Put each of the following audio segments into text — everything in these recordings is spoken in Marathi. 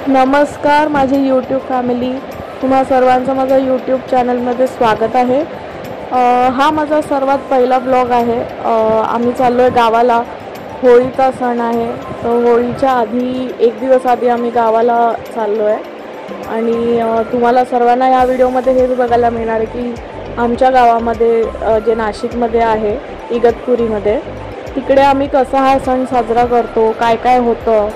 नमस्कार माझी यूट्यूब फॅमिली, तुम्हा सर्वांचं माझ्या यूट्यूब चॅनलमध्ये स्वागत आहे। हा माझा सर्वात पहिला ब्लॉग आहे। आम्ही चाललो आहे गावाला, होळीचा सण आहे। तर होळीच्या आधी एक दिवस आधी आम्ही गावाला चाललो आहे आणि तुम्हाला सर्वांना या व्हिडिओमध्ये हेच बघायला मिळणार आहे की आमच्या गावामध्ये जे नाशिकमध्ये आहे इगतपुरीमध्ये, तिकडे आम्ही कसा हा सण साजरा करतो, काय काय होतं।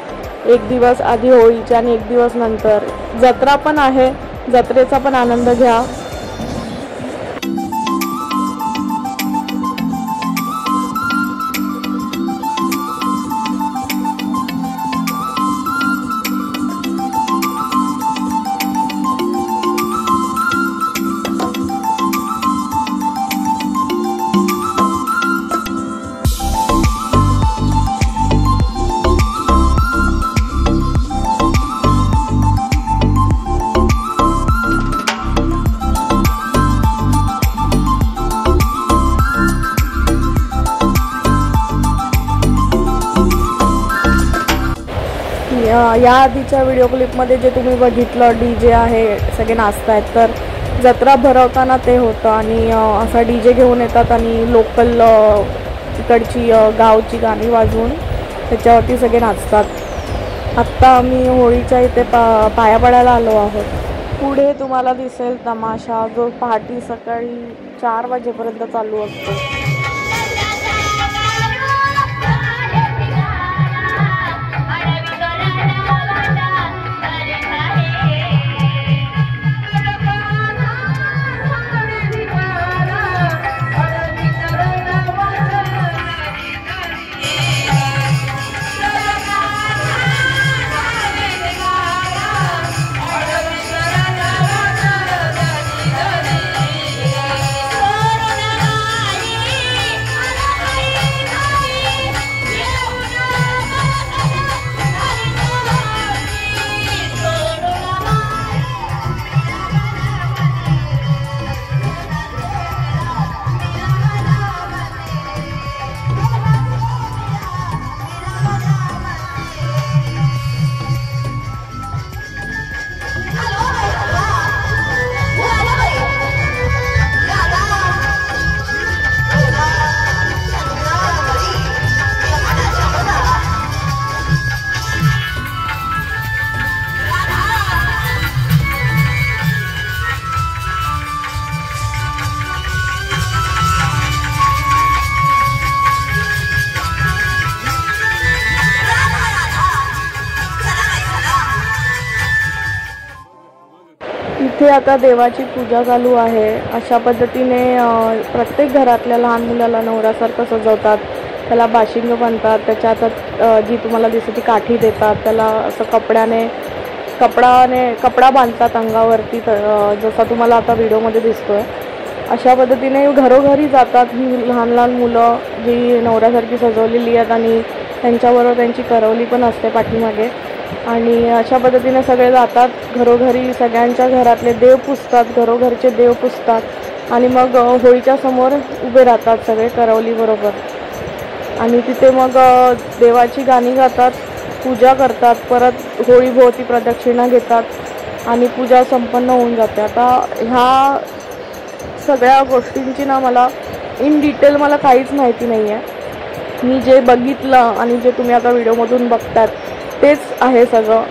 एक दिवस आधी होळीच्या आणि एक दिवस नंतर जत्रा पण आहे, जत्रेचा पण आनंद घ्या। या आधीच्या व्हिडिओ क्लिपमध्ये जे तुम्ही बघितलं डीजे आहे, सगळे नाचतायत, तर जत्रा भरवताना ते होतं आणि असा डीजे घेऊन येतात आणि लोकल तिकडची गावची गाणी वाजवून त्याच्यावरती सगळे नाचतात। आत्ता आम्ही होळीच्या इथे पाया पडायला आलो आहोत। पुढे तुम्हाला दिसेल तमाशा, जो पहाटे सकाळी 4 वाजेपर्यंत चालू असतो। इथे आता देवाची पूजा चालू आहे। अशा पद्धतीने प्रत्येक घरातल्या लहान मुलाला नवऱ्यासारखं सजवतात, त्याला बाशिंग बांधतात, त्याच्यात जी तुम्हाला दिसते ती काठी देतात, त्याला असं कपडा बांधतात अंगावरती, जसा तुम्हाला आता व्हिडिओमध्ये दिसतोय। अशा पद्धतीने घरोघरी जातात ही लहान लहान मुलं जी नवऱ्यासारखी सजवलेली आहेत आणि त्यांच्याबरोबर त्यांची करवली पण असते पाठीमागे। आणि अशा पद्धतीने सगळे जातात घरोघरी, सगळ्यांच्या घरातले देव पुजतात, घरोघरचे देव पुजतात आणि मग होळीच्या समोर उभे राहतात सगळे करवली बरोबर आणि तिथे मग देवाची गाणी गातात, पूजा करतात, परत होळीभोवती प्रदक्षिणा घेतात आणि पूजा संपन्न होऊन जाते। आता ह्या सगळ्या गोष्टींची ना मला इन डिटेल मला काहीच माहिती नाही आहे। मी जे बघितलं आणि जे तुम्ही आता व्हिडिओमधून बघतात तेच आहे सगळं।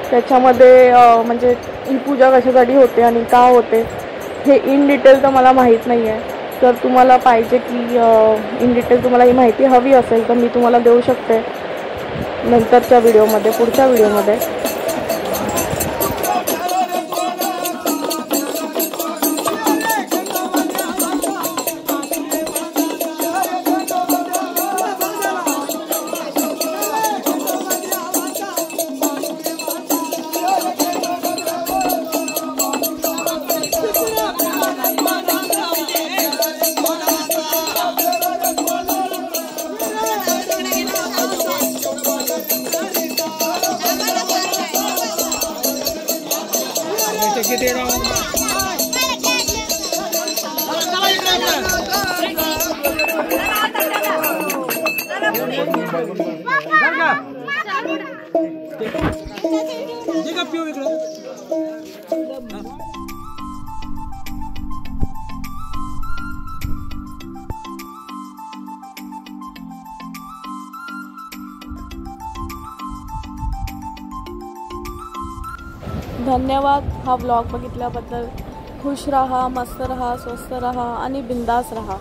त्याच्यामध्ये म्हणजे ही पूजा कशासाठी होते आणि का होते हे इन डिटेल तर मला माहीत नाही आहे। तर तुम्हाला पाहिजे की इन डिटेल तुम्हाला ही माहिती हवी असेल तर मी तुम्हाला देऊ शकते नंतरच्या व्हिडिओमध्ये, पुढच्या व्हिडिओमध्ये। धन्यवाद हा व्लॉग बघितल्याबद्दल. खुश रहा, मस्त रहा, स्वस्थ रहा आणि बिंदास रहा.